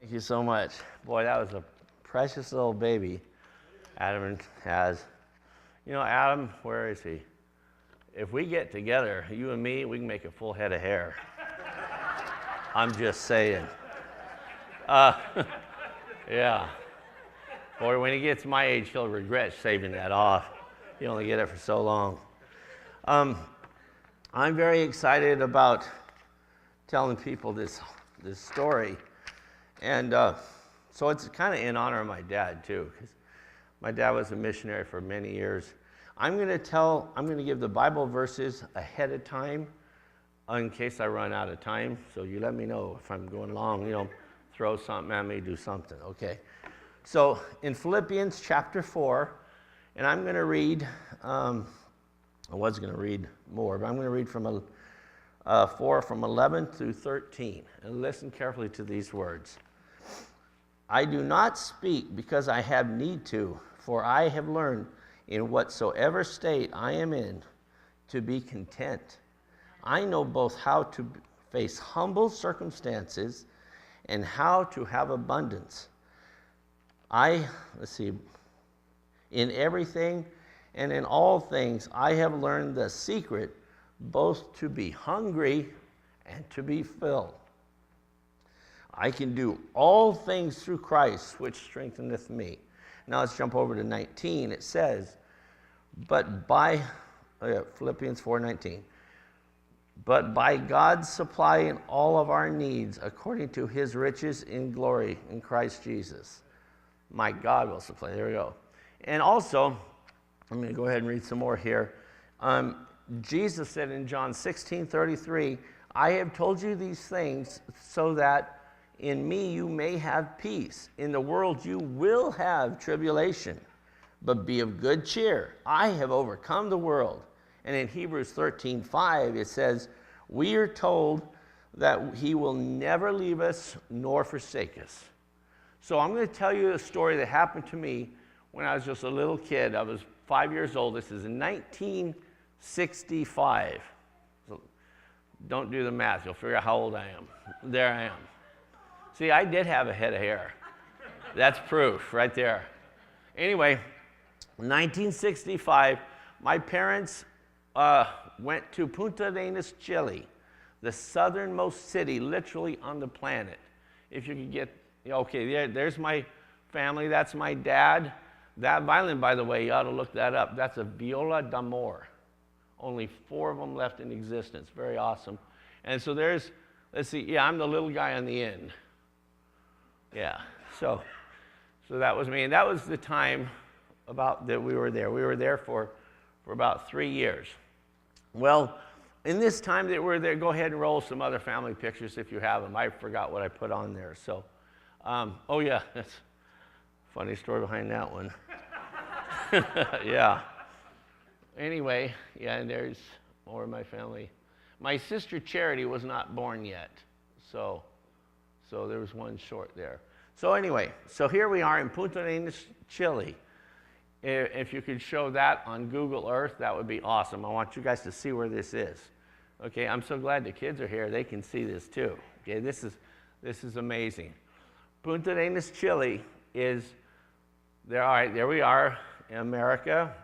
Thank you so much. Boy, that was a precious little baby Adam has. You know, Adam, where is he? If we get together, you and me, we can make a full head of hair. I'm just saying. Yeah. Boy, when he gets my age, he'll regret shaving that off. You only get it for so long. I'm very excited about telling people this story. And so it's kind of in honor of my dad, too, because my dad was a missionary for many years. I'm going to give the Bible verses ahead of time in case I run out of time. So you let me know if I'm going long, throw something at me, do something, okay? So in Philippians chapter 4, and I'm going to read, I was going to read more, but I'm going to read from 4 from 11 through 13. And listen carefully to these words. I do not speak because I have need to, for I have learned in whatsoever state I am in to be content. I know both how to face humble circumstances and how to have abundance. In everything and in all things I have learned the secret both to be hungry and to be filled. I can do all things through Christ, which strengtheneth me. Now let's jump over to 19. It says, Philippians 4:19. But by God's supplying all of our needs according to his riches in glory in Christ Jesus. My God will supply. There we go. And also, I'm going to go ahead and read some more here. Jesus said in John 16:33, I have told you these things so that in me you may have peace. In the world you will have tribulation, but be of good cheer. I have overcome the world. And in Hebrews 13:5 it says, we are told that he will never leave us nor forsake us. So I'm going to tell you a story that happened to me when I was just a little kid. I was 5 years old. This is in 1965. So don't do the math. You'll figure out how old I am. There I am. See, I did have a head of hair. That's proof right there. Anyway, 1965, my parents went to Punta Arenas, Chile, the southernmost city literally on the planet. If you could get, okay, there's my family. That's my dad. That violin, by the way, you ought to look that up. That's a viola d'amore. Only 4 of them left in existence. Very awesome. And so let's see, I'm the little guy on the end. Yeah, so that was me. And that was the time about that we were there. We were there for about 3 years. Well, in this time that we're there, go ahead and roll some other family pictures if you have them. I forgot what I put on there. So, oh yeah, that's a funny story behind that one. Yeah. Anyway, yeah, and there's more of my family. My sister Charity was not born yet, so there was one short there. So anyway, so here we are in Punta Arenas, Chile. If you could show that on Google Earth, that would be awesome. I want you guys to see where this is. Okay, I'm so glad the kids are here. They can see this too. Okay, this is amazing. Punta Arenas, Chile is there. All right, there we are in America,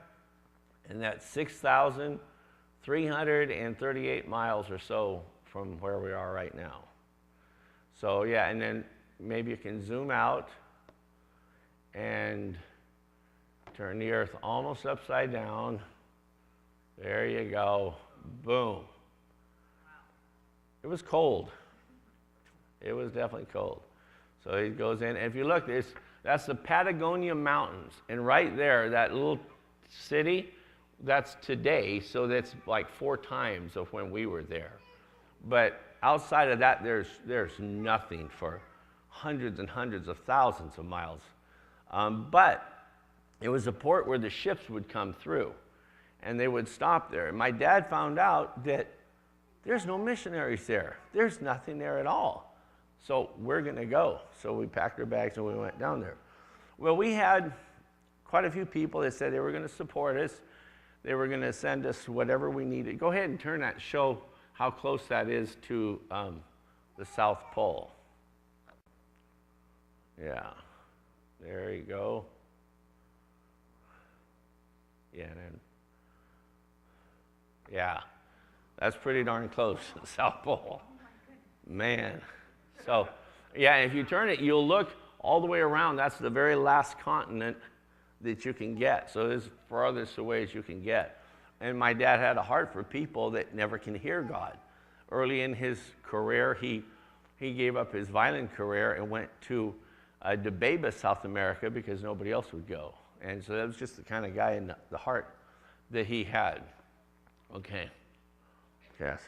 and that's 6,338 miles or so from where we are right now. So yeah, and then maybe you can zoom out and turn the earth almost upside down. There you go. Boom. It was cold. It was definitely cold. So he goes in. And if you look, that's the Patagonia Mountains. And right there, that little city, that's today. So that's like 4 times of when we were there. But outside of that, there's nothing for hundreds and hundreds of thousands of miles. But it was a port where the ships would come through, and they would stop there. And my dad found out that there's no missionaries there. There's nothing there at all. So we're going to go. So we packed our bags and we went down there. Well, we had quite a few people that said they were going to support us. They were going to send us whatever we needed. Go ahead and turn that, show how close that is to the South Pole. Yeah. There you go. Yeah, then. Yeah. That's pretty darn close to the South Pole. Man. So, yeah, if you turn it, you'll look all the way around. That's the very last continent that you can get. So this is farthest away as you can get. And my dad had a heart for people that never can hear God. Early in his career, he gave up his violin career and went to Debeba, South America, because nobody else would go. And so that was just the kind of guy in the heart that he had. Okay. Yes.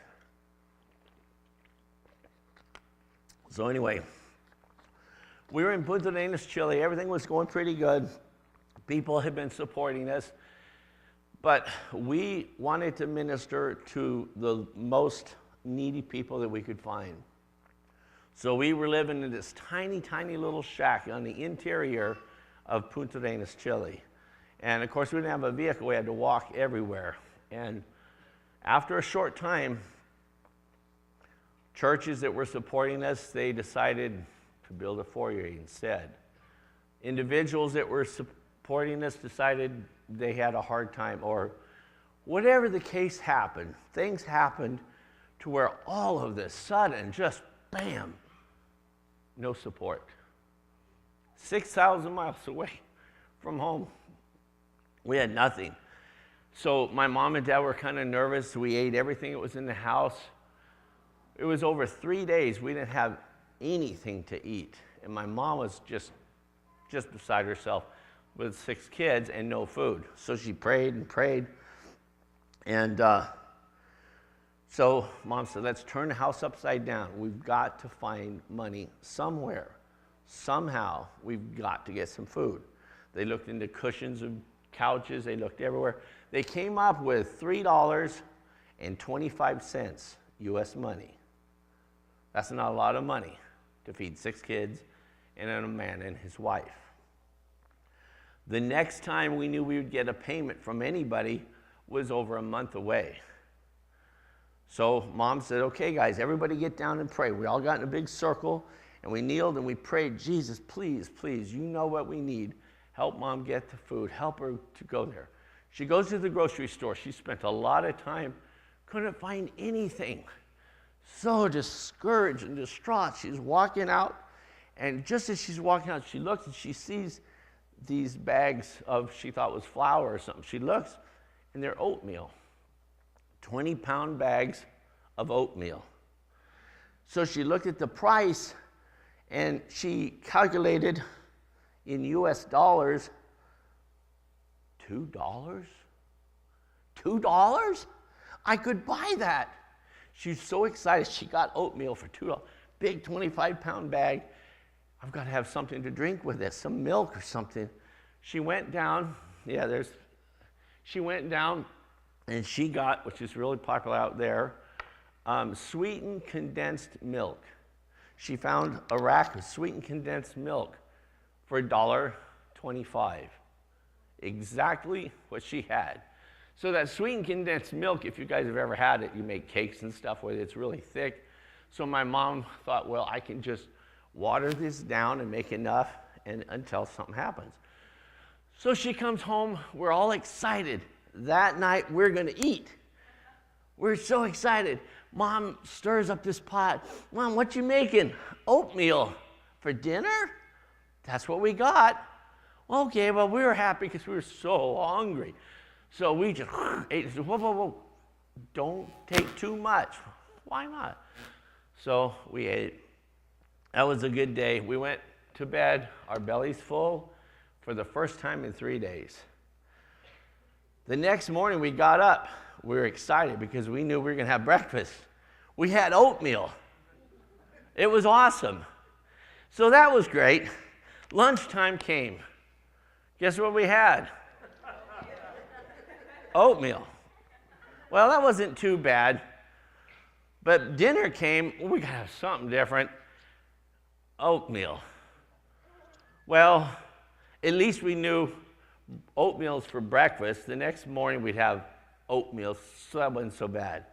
So anyway, we were in Punta Arenas, Chile. Everything was going pretty good. People had been supporting us. But we wanted to minister to the most needy people that we could find. So we were living in this tiny, tiny little shack on the interior of Punta Arenas, Chile. And of course, we didn't have a vehicle. We had to walk everywhere. And after a short time, churches that were supporting us, they decided to build a foyer instead. Individuals that were supporting us decided they had a hard time, or whatever the case happened, things happened to where all of this sudden, just bam, no support. 6,000 miles away from home, we had nothing. So my mom and dad were kind of nervous. We ate everything that was in the house. It was over 3 days we didn't have anything to eat. And my mom was just beside herself with 6 kids and no food. So she prayed and prayed. And so Mom said, let's turn the house upside down. We've got to find money somewhere. Somehow, we've got to get some food. They looked into cushions of couches. They looked everywhere. They came up with $3.25 U.S. money. That's not a lot of money to feed 6 kids and a man and his wife. The next time we knew we would get a payment from anybody was over a month away. So Mom said, okay, guys, everybody get down and pray. We all got in a big circle, and we kneeled and we prayed, Jesus, please, please, you know what we need. Help Mom get the food. Help her to go there. She goes to the grocery store. She spent a lot of time, couldn't find anything. So discouraged and distraught. She's walking out, and just as she's walking out, she looks and she sees these bags of, she thought was flour or something. She looks, and they're oatmeal. 20-pound bags of oatmeal. So she looked at the price, and she calculated in U.S. dollars, $2? $2? I could buy that. She's so excited. She got oatmeal for $2. Big 25-pound bag. I've got to have something to drink with it, some milk or something. She went down. She went down and she got, which is really popular out there, sweetened condensed milk. She found a rack of sweetened condensed milk for $1.25. Exactly what she had. So that sweetened condensed milk, if you guys have ever had it, you make cakes and stuff with it. It's really thick. So my mom thought, well, I can just water this down and make enough until something happens. So she comes home. We're all excited. That night, we're going to eat. We're so excited. Mom stirs up this pot. Mom, what you making? Oatmeal for dinner? That's what we got. Okay, well, we were happy because we were so hungry. So we just ate. Whoa, whoa, whoa. Don't take too much. Why not? So we ate. That was a good day. We went to bed, our bellies full, for the first time in 3 days. The next morning we got up. We were excited because we knew we were going to have breakfast. We had oatmeal. It was awesome. So that was great. Lunchtime came. Guess what we had? Oatmeal. Well, that wasn't too bad. But dinner came. We got to have something different. Oatmeal. Well, at least we knew oatmeal's for breakfast. The next morning we'd have oatmeal, so that wasn't so bad.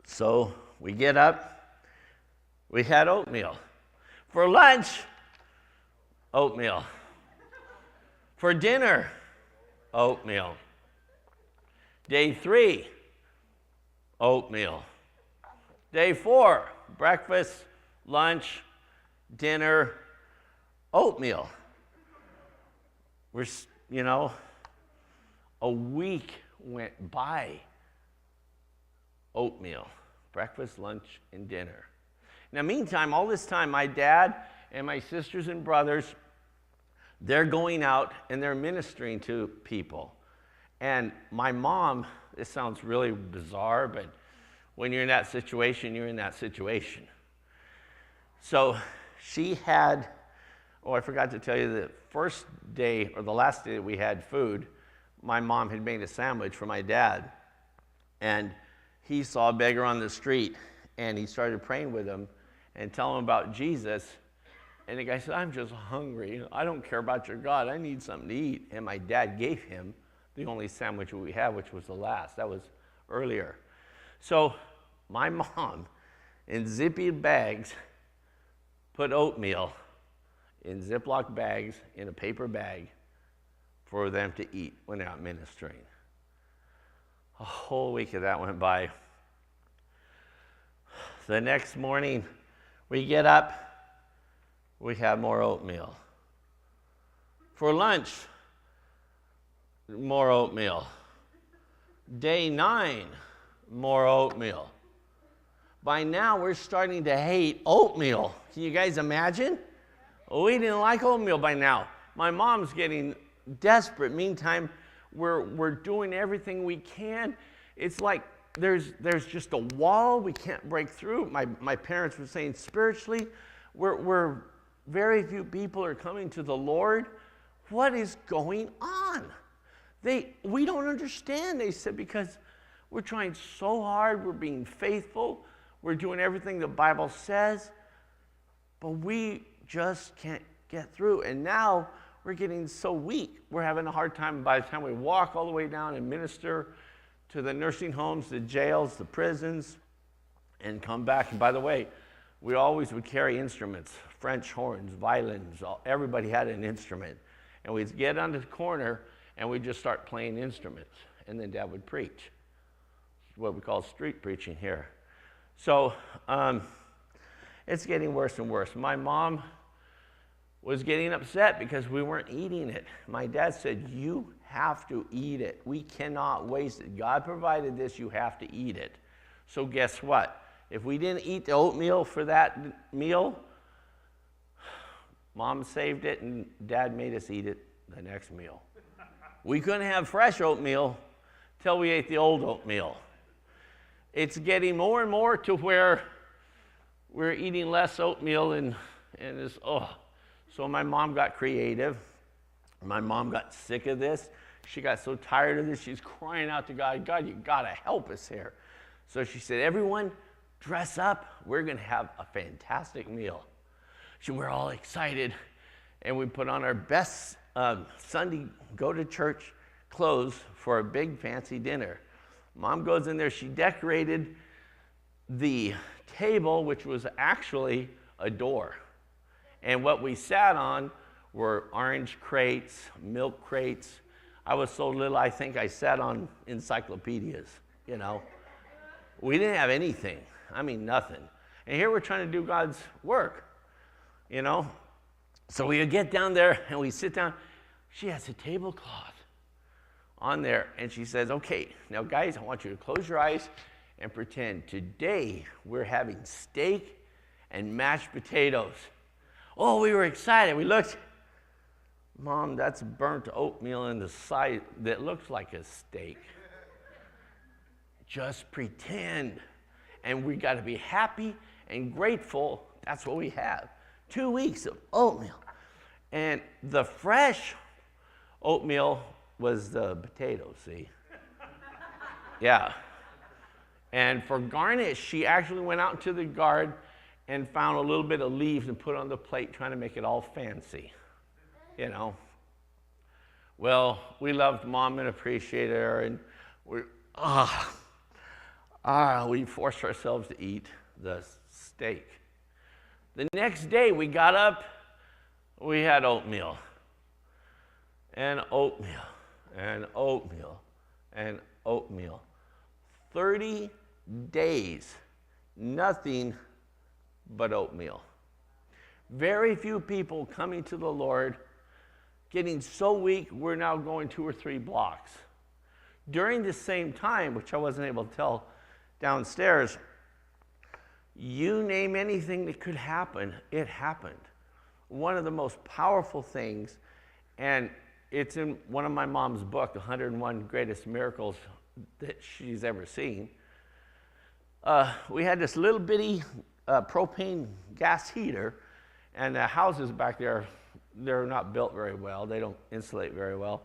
So we get up, we had oatmeal. For lunch, oatmeal. For dinner, oatmeal. Day 3, oatmeal. Day 4, breakfast, lunch, dinner, oatmeal. A week went by. Oatmeal, breakfast, lunch, and dinner. Now, meantime, all this time, my dad and my sisters and brothers, they're going out and they're ministering to people. And my mom, this sounds really bizarre, but when you're in that situation, you're in that situation. So she had, I forgot to tell you, the first day or the last day that we had food, my mom had made a sandwich for my dad. And he saw a beggar on the street, and he started praying with him and telling him about Jesus. And the guy said, I'm just hungry. I don't care about your God. I need something to eat. And my dad gave him the only sandwich we had, which was the last. That was earlier. So my mom, in zippy bags, put oatmeal in Ziploc bags in a paper bag for them to eat when they're out ministering. A whole week of that went by. The next morning, we get up, we have more oatmeal. For lunch, more oatmeal. Day 9, more oatmeal. By now, we're starting to hate oatmeal. Can you guys imagine? We didn't like oatmeal by now. My mom's getting desperate. Meantime, we're doing everything we can. It's like there's just a wall we can't break through. My parents were saying spiritually, we're very few people are coming to the Lord. What is going on? We don't understand, they said, because we're trying so hard, we're being faithful, we're doing everything the Bible says, but we just can't get through. And now we're getting so weak, we're having a hard time. By the time we walk all the way down and minister to the nursing homes, the jails, the prisons, and come back. And by the way, we always would carry instruments, French horns, violins, everybody had an instrument. And we'd get on the corner and we'd just start playing instruments. And then Dad would preach. It's what we call street preaching here. So it's getting worse and worse. My mom was getting upset because we weren't eating it. My dad said, you have to eat it. We cannot waste it. God provided this, you have to eat it. So guess what? If we didn't eat the oatmeal for that meal, Mom saved it and Dad made us eat it the next meal. We couldn't have fresh oatmeal till we ate the old oatmeal. It's getting more and more to where we're eating less oatmeal and it's, So my mom got creative. My mom got sick of this. She got so tired of this, she's crying out to God, God, you gotta help us here. So she said, everyone dress up. We're gonna have a fantastic meal. So we're all excited, and we put on our best Sunday go-to-church clothes for a big fancy dinner. Mom goes in there, she decorated the table, which was actually a door. And what we sat on were orange crates, milk crates. I was so little, I think I sat on encyclopedias, you know. We didn't have anything. I mean, nothing. And here we're trying to do God's work, you know. So we would get down there and we sit down. She has a tablecloth on there. And she says, okay, now guys, I want you to close your eyes and pretend today we're having steak and mashed potatoes. Oh, we were excited. We looked. Mom, that's burnt oatmeal in the side that looks like a steak. Just pretend. And we got to be happy and grateful. That's what we have. 2 weeks of oatmeal. And the fresh oatmeal was the potatoes, see? Yeah. And for garnish, she actually went out into the garden and found a little bit of leaves and put on the plate, trying to make it all fancy, you know. Well, we loved Mom and appreciated her, and we forced ourselves to eat the steak. The next day we got up, we had oatmeal. And oatmeal, and oatmeal, and oatmeal. 30 days, nothing but oatmeal. Very few people coming to the Lord, getting so weak, we're now going 2 or 3 blocks. During the same time, which I wasn't able to tell downstairs, you name anything that could happen, it happened. One of the most powerful things, and it's in one of my mom's book, 101 Greatest Miracles that she's ever seen. We had this little bitty propane gas heater, and the houses back there, they're not built very well. They don't insulate very well.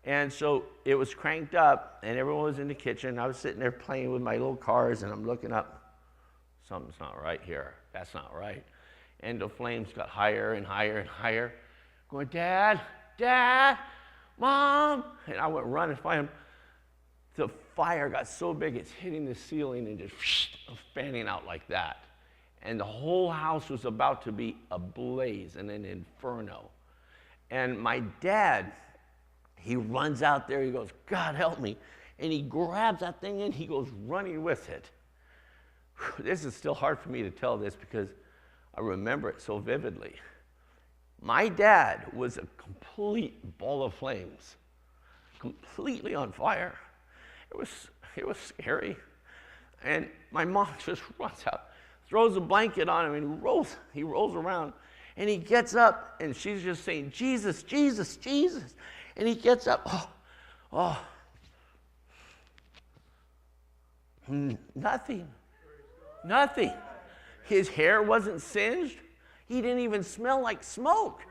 And so it was cranked up, and everyone was in the kitchen. I was sitting there playing with my little cars, and I'm looking up. Something's not right here. That's not right. And the flames got higher and higher and higher. Going, Dad, Dad, Mom. And I went running to find him. The fire got so big, it's hitting the ceiling and just fanning out like that. And the whole house was about to be ablaze in an inferno. And my dad, he runs out there, he goes, God help me. And he grabs that thing and he goes running with it. This is still hard for me to tell this because I remember it so vividly. My dad was a complete ball of flames, completely on fire. It was scary. And my mom just runs out, throws a blanket on him, and he rolls around. And he gets up, and she's just saying, Jesus, Jesus, Jesus. And he gets up, nothing. Nothing. His hair wasn't singed. He didn't even smell like smoke.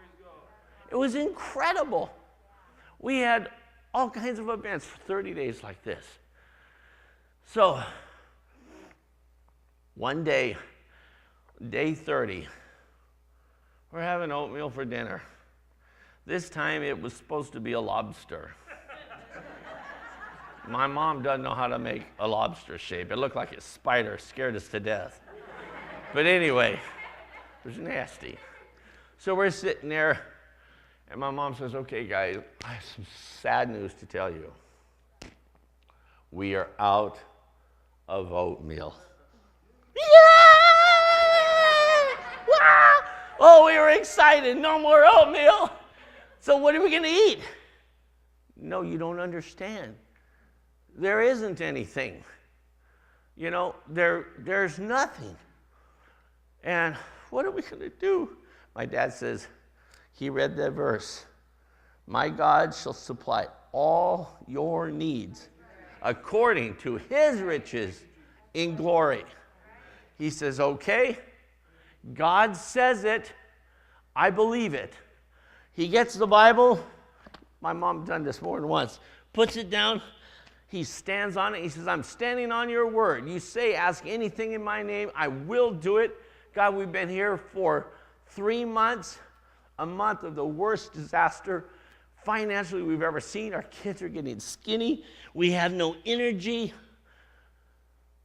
It was incredible. We had all kinds of events for 30 days like this. So, one day, day 30, we're having oatmeal for dinner. This time it was supposed to be a lobster. My mom doesn't know how to make a lobster shape. It looked like a spider, scared us to death. But anyway, it was nasty. So we're sitting there, and my mom says, okay, guys, I have some sad news to tell you. We are out of oatmeal. Yeah! Oh, we were excited. No more oatmeal. So what are we going to eat? No, you don't understand. There isn't anything. You know, there's nothing. And what are we going to do? My dad says, he read that verse. My God shall supply all your needs according to his riches in glory. He says, okay, God says it. I believe it. He gets the Bible. My mom done this more than once. Puts it down. He stands on it. He says, I'm standing on your word. You say, ask anything in my name. I will do it. God, we've been here for 3 months, a month of the worst disaster financially we've ever seen. Our kids are getting skinny. We have no energy.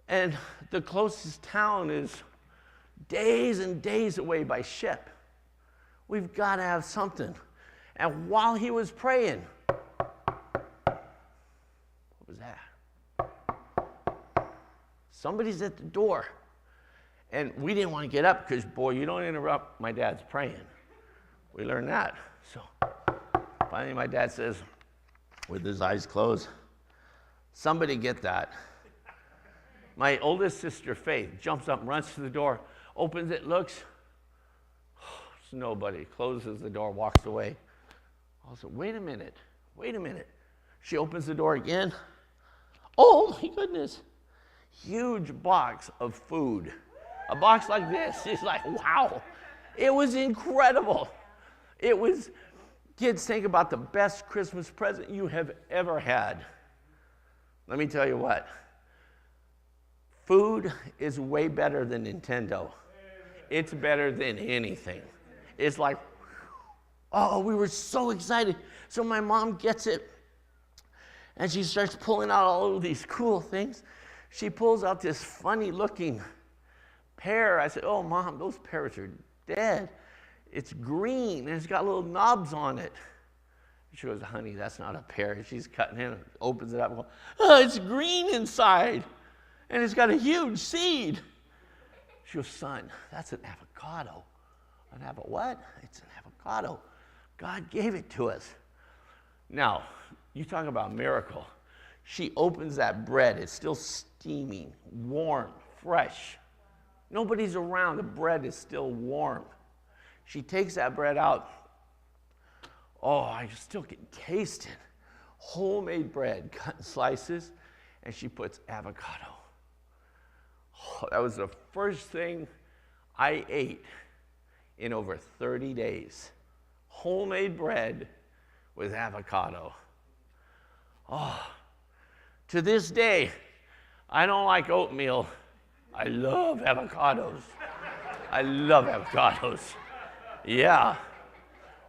And the closest town is days and days away by ship. We've got to have something. And while he was praying, what was that? Somebody's at the door. And we didn't want to get up because, boy, you don't interrupt my dad's praying. We learned that. So finally my dad says, with his eyes closed, somebody get that. My oldest sister, Faith, jumps up, runs to the door, opens it, looks. There's nobody. Closes the door, walks away. I said, wait a minute. She opens the door again. Oh, my goodness. Huge box of food. A box like this. She's like, wow. It was incredible. It was, kids, think about the best Christmas present you have ever had. Let me tell you what. Food is way better than Nintendo. It's better than anything. It's like, oh, we were so excited. So my mom gets it, and she starts pulling out all of these cool things. She pulls out this funny-looking pear. I said, oh, Mom, those pears are dead. It's green, and it's got little knobs on it. She goes, honey, that's not a pear. She's cutting it, opens it up, and goes, oh, it's green inside, and it's got a huge seed. She goes, son, that's an avocado. What? It's an avocado. God gave it to us. Now, you talk about miracle. She opens that bread. It's still steaming, warm, fresh. Nobody's around. The bread is still warm. She takes that bread out. Oh, I still can taste it. Homemade bread, cut in slices, and she puts avocado. Oh, that was the first thing I ate in over 30 days. Homemade bread with avocado. Oh, to this day, I don't like oatmeal. I love avocados. I love avocados. Yeah.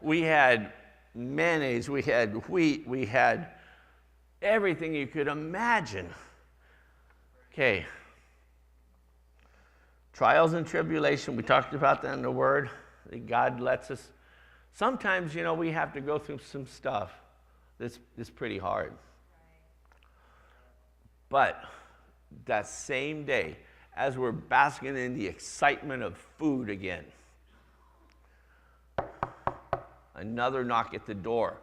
We had mayonnaise, we had wheat, we had everything you could imagine. Okay. Trials and tribulation, we talked about that in the Word. That God lets us. Sometimes, we have to go through some stuff that's pretty hard. But that same day, as we're basking in the excitement of food again, another knock at the door.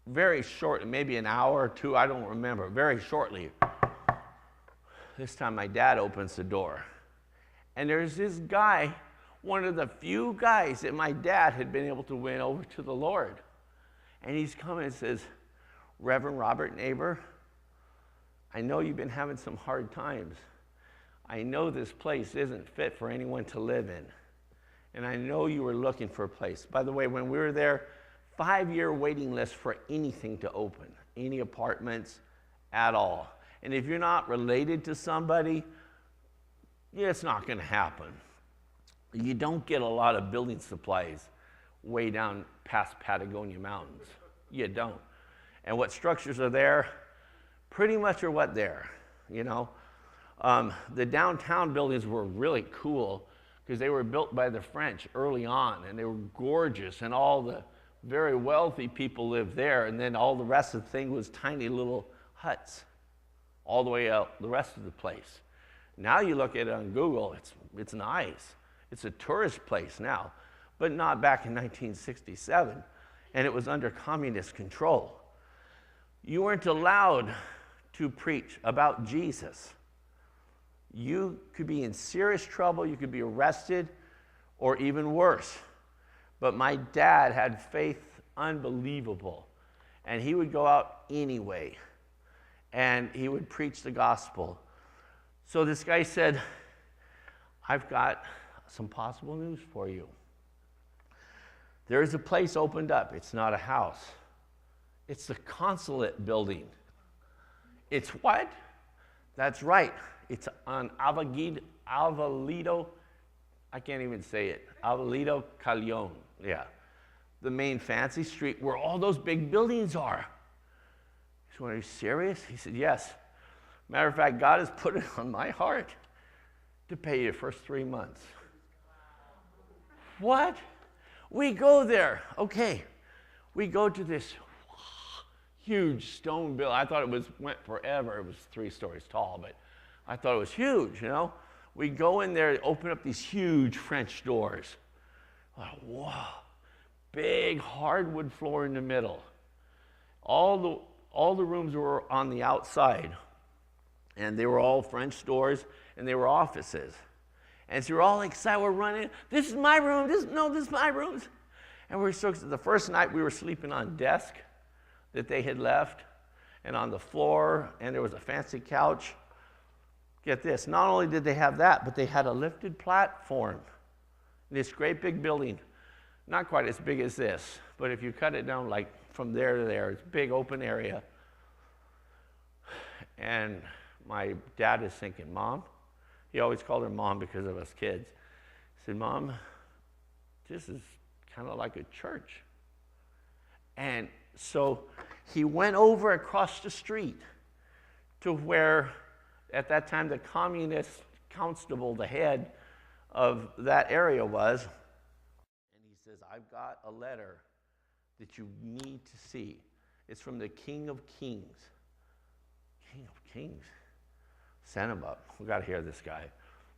Very short, maybe an hour or two, I don't remember. Very shortly. This time my dad opens the door. And there's this guy, one of the few guys that my dad had been able to win over to the Lord. And he's coming and says, Reverend Robert Neighbor, I know you've been having some hard times. I know this place isn't fit for anyone to live in. And I know you were looking for a place. By the way, when we were there, 5-year waiting list for anything to open, any apartments at all. And if you're not related to somebody, it's not going to happen. You don't get a lot of building supplies way down past Patagonia Mountains. You don't. And what structures are there pretty much are what they're, The downtown buildings were really cool because they were built by the French early on, and they were gorgeous, and all the very wealthy people lived there, and then all the rest of the thing was tiny little huts all the way out the rest of the place. Now you look at it on Google, it's nice. It's a tourist place now, but not back in 1967, and it was under communist control. You weren't allowed to preach about Jesus. You could be in serious trouble, you could be arrested, or even worse. But my dad had faith unbelievable, and he would go out anyway, and he would preach the gospel. So this guy said, I've got some possible news for you. There's a place opened up. It's not a house. It's the consulate building. It's what? That's right. It's on Avalito, I can't even say it, Avalito Callejon, yeah. The main fancy street where all those big buildings are. He said, are you serious? He said, yes. Matter of fact, God has put it on my heart to pay you the first 3 months. What? We go there. Okay. We go to this huge stone building. I thought went forever. It was 3 stories tall, but I thought it was huge, We go in there, open up these huge French doors. Like, whoa, big hardwood floor in the middle. All the rooms were on the outside, and they were all French doors, and they were offices. And so we're all excited, we're running, this is my room, this is my room. And the first night we were sleeping on desk that they had left, and on the floor, and there was a fancy couch. Get this, not only did they have that, but they had a lifted platform in this great big building, not quite as big as this, but if you cut it down like from there to there, it's a big open area. And my dad is thinking, Mom, he always called her Mom because of us kids. He said, Mom, this is kind of like a church. And so he went over across the street to where, at that time, the communist constable, the head, of that area was. And he says, I've got a letter that you need to see. It's from the King of Kings. King of Kings. Send him up. We got to hear this guy.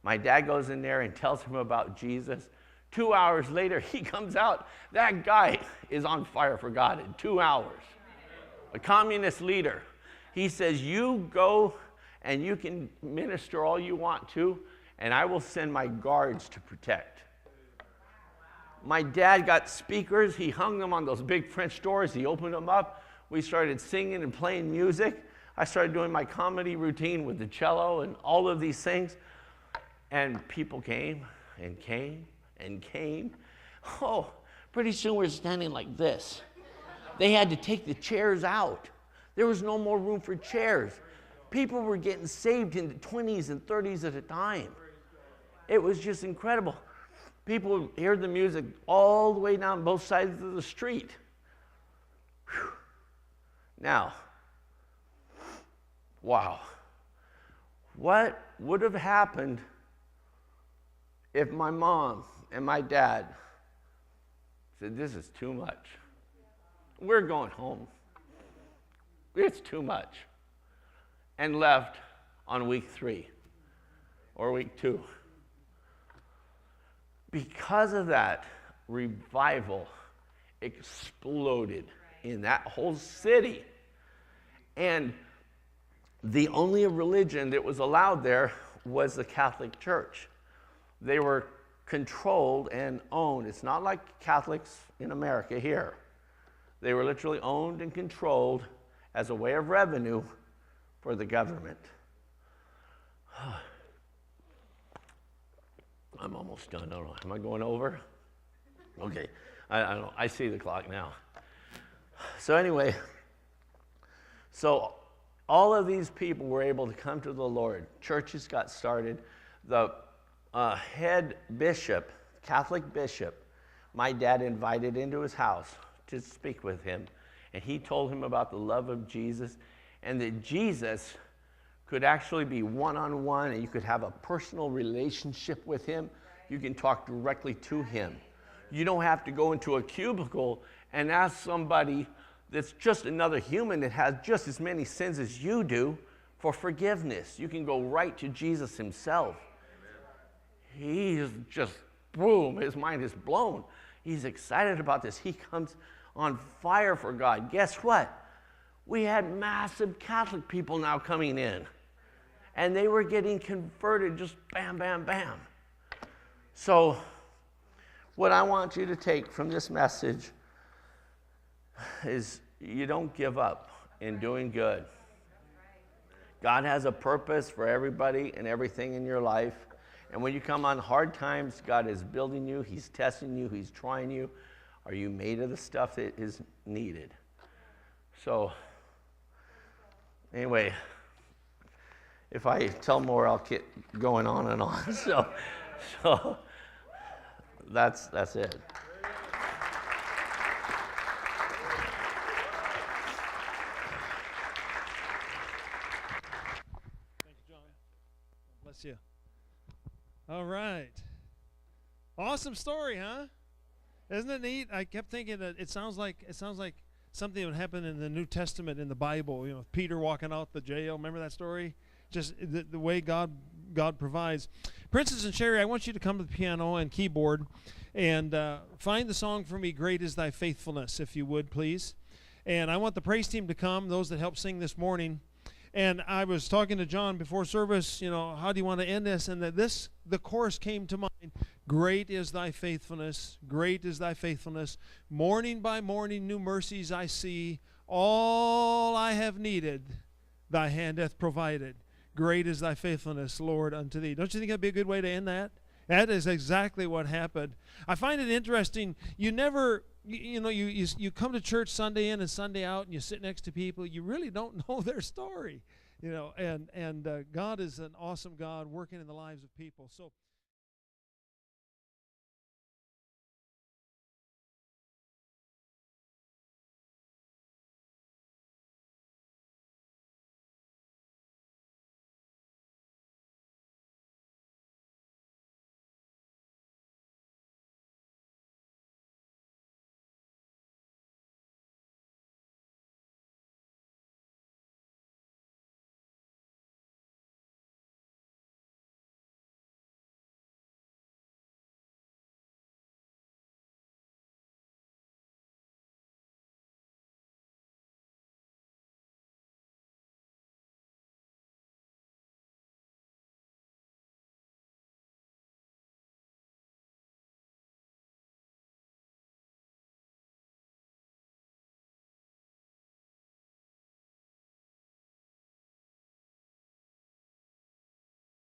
My dad goes in there and tells him about Jesus. 2 hours later, he comes out. That guy is on fire for God in 2 hours. A communist leader. He says, you go and you can minister all you want to, and I will send my guards to protect. My dad got speakers. He hung them on those big French doors. He opened them up. We started singing and playing music. I started doing my comedy routine with the cello and all of these things. And people came and came and came. Oh, pretty soon we're standing like this. They had to take the chairs out. There was no more room for chairs. People were getting saved in the 20s and 30s at a time. It was just incredible. People heard the music all the way down both sides of the street. Whew. Now, wow. What would have happened if my mom and my dad said, this is too much. We're going home. It's too much. And left on week 3 or week 2. Because of that, revival exploded in that whole city. And the only religion that was allowed there was the Catholic Church. They were controlled and owned. It's not like Catholics in America here. They were literally owned and controlled as a way of revenue for the government. I'm almost done. I don't know. Am I going over? Okay. I don't know. I see the clock now. So anyway, so all of these people were able to come to the Lord. Churches got started. The head bishop, Catholic bishop, my dad invited into his house to speak with him. And he told him about the love of Jesus and that Jesus could actually be one-on-one and you could have a personal relationship with him. You can talk directly to him. You don't have to go into a cubicle and ask somebody that's just another human that has just as many sins as you do for forgiveness. You can go right to Jesus himself. He is just, boom, his mind is blown. He's excited about this. He comes on fire for God. Guess what? We had massive Catholic people now coming in. And they were getting converted just bam, bam, bam. So what I want you to take from this message is you don't give up in doing good. God has a purpose for everybody and everything in your life. And when you come on hard times, God is building you. He's testing you. He's trying you. Are you made of the stuff that is needed? So anyway, if I tell more, I'll get going on and on. So that's it. Thank you, John. Bless you. All right. Awesome story, huh? Isn't it neat? I kept thinking that it sounds like something that would happen in the New Testament in the Bible. You know, Peter walking out the jail. Remember that story? Just the way God provides. Princess and Sherry, I want you to come to the piano and keyboard and find the song for me, Great is Thy Faithfulness, if you would, please. And I want the praise team to come, those that helped sing this morning. And I was talking to John before service, you know, how do you want to end this? And the chorus came to mind. Great is thy faithfulness, great is thy faithfulness. Morning by morning new mercies I see. All I have needed, thy hand hath provided. Great is thy faithfulness, Lord, unto thee. Don't you think that'd be a good way to end that? That is exactly what happened. I find it interesting. You come to church Sunday in and Sunday out, and you sit next to people. You really don't know their story, you know. And God is an awesome God working in the lives of people. So.